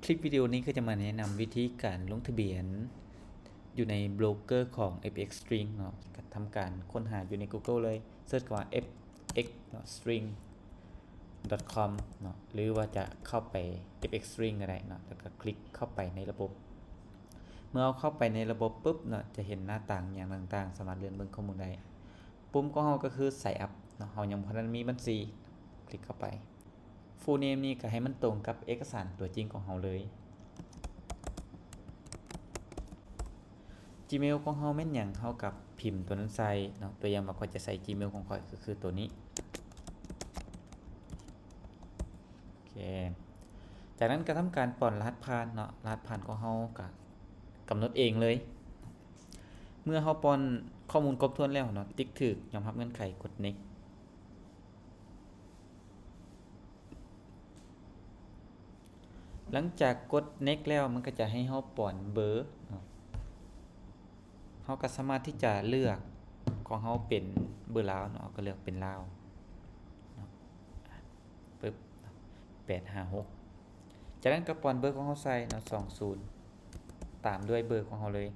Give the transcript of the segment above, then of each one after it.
ลิปวิดีโอนี้ก็จะมาแนะนำวิธีการลงทะเบียนอยู่ในโบรกเกอร์ของ FX String เนาะทำการค้นหาอยู่ใน Google เลยเสิร์ชคำว่า fx string.com เนาะหรือว่าจะเข้าไป FX String ก็ได้เนาะแล้วก็คลิกเข้าไปในระบบ เมื่อเข้าไปในระบบปุ๊บเนาะจะเห็นหน้าต่างอย่างต่างๆสามารถเลื่อนเบิ่งข้อมูลได้ปุ่มของเราก็คือใส่อัพเนาะเรายังบ่ทันมีบัญชีคลิกเข้าไป full name นี่ก็ให้มันตรงกับเอกสารตัวจริงของเราเลย Gmail ของเราแม่นหยังเฮากับพิมพ์ตัวนั้นใส่เนาะตัวอย่างว่าข้อยจะใส่ Gmail ของข้อยก็คือตัวนี้โอเคจากนั้นก็ทำการป้อนรหัสผ่านเนาะรหัสผ่านของเราก็กำหนดเองเลยเมื่อเราป้อนข้อมูลครบถ้วนแล้วเนาะติ๊กถูกยอมรับเงื่อนไขกด next หลังจากกด next แล้วมันก็จะให้เราป้อนเบอร์เนาะเราก็สามารถที่จะเลือกของเราเป็นเบอร์ลาวเนาะก็เลือกเป็นลาวเนาะปึ๊บ856จากนั้นก็ป้อนเบอร์ของเราใส่เนาะ20ตามด้วยเบอร์ของเราเลย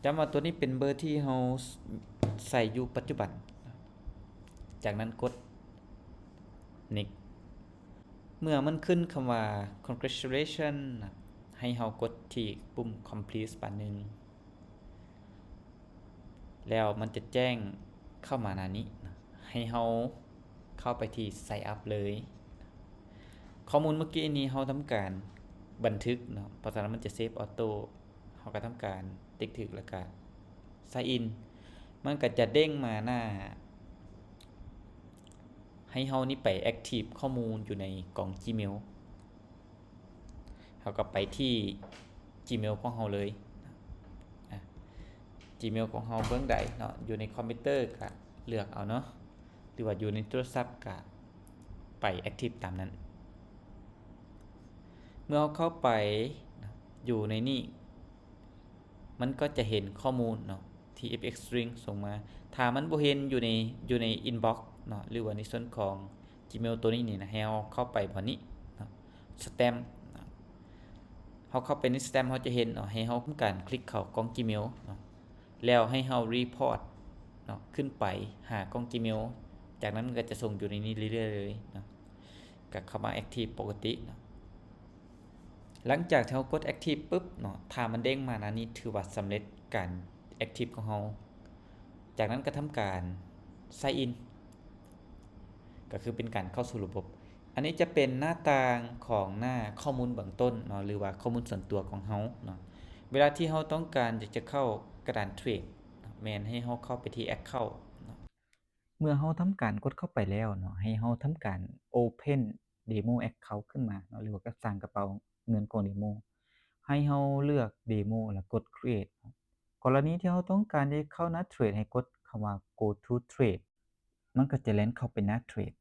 จำว่าตัวนี้เป็นเบอร์ที่เราใส่อยู่ปัจจุบันจากนั้นกด next เมื่อมันขึ้นคำว่า congratulation ให้เรากดที่ปุ่ม complete ปานนึงแล้วมันจะแจ้งเข้ามาหน้านี้ให้เราเข้าไปที่ sign up เลยข้อมูลเมื่อกี้นี้เราทำการบันทึกเนาะเพราะฉะนั้นมันจะ save auto เราก็ทำการติ๊กถูกแล้วก็ sign in มันก็จะเด้งมาหน้าให้เรานี่ไป active ข้อมูลอยู่ในกล่อง Gmail เราก็ไปที่ Gmail ของเราเลย Gmail ของเราเบื้องใดเนาะอยู่ในคอมพิวเตอร์ก็เลือกเอาเนาะหรือว่าอยู่ในโทรศัพท์ก็ไป active ตามนั้นเมื่อเราเข้าไปอยู่ในนี่มันก็จะเห็นข้อมูลเนาะที่ FX String ส่งมาถ้ามันบ่เห็นอยู่ใน inbox เนาะหรือว่าในส่วนของ Gmail ตัวนี้นี่นะให้เราเข้าไปบ่นี้เนาะ Spam เราเข้าไปใน Spam เราจะเห็นเนาะให้เราทำการคลิกเข้ากล่อง Gmail เนาะแล้วให้เรา report เนาะขึ้นไปหากล่อง Gmail จากนั้นมันก็จะส่งอยู่ในนี้เรื่อยๆเลยเนาะก็เข้ามา active ปกติเนาะหลังจากที่เรากด active ปุ๊บเนาะถ้ามันเด้งมานะนี่ถือว่าสำเร็จการ active ของเราจากนั้นก็ทำการ sign in ก็คือเป็นการเข้าสู่ระบบอันนี้จะเป็นหน้าต่างของหน้าข้อมูลเบื้องต้นเนาะหรือว่าข้อมูลส่วนตัวของเราเนาะเวลาที่เราต้องการจะเข้ากระดานเทรดแม่นให้เราเข้าไปที่ account เนาะเมื่อเราทำการกดเข้าไปแล้วเนาะให้เราทำการ open demo account ขึ้นมาเนาะหรือว่าก็สร้างกระเป๋าเงินของ demo ให้เราเลือก demo แล้วกด create กรณีที่เราต้องการจะเข้าหน้าเทรดให้กดคำว่า go to trade มันก็จะแล่นเข้าไปหน้าเทรด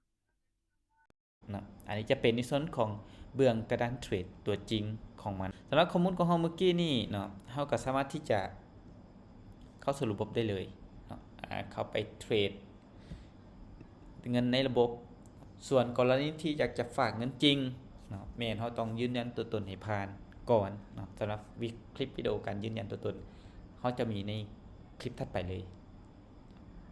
นะอันนี้จะเป็นในส่วนของเบื้องกระดานเทรดตัวจริงของมันสำหรับข้อมูลของเราเมื่อกี้นี่เนาะเราก็สามารถที่จะเข้าสู่ระบบได้เลยเนาะเข้าไปเทรดเงินในระบบส่วนกรณีที่อยากจะฝากเงินจริงเนาะแม่นเราต้องยืนยันตัวตนให้ผ่านก่อนเนาะสำหรับคลิปวิดีโอการยืนยันตัวตนเขาจะมีในคลิปถัดไปเลย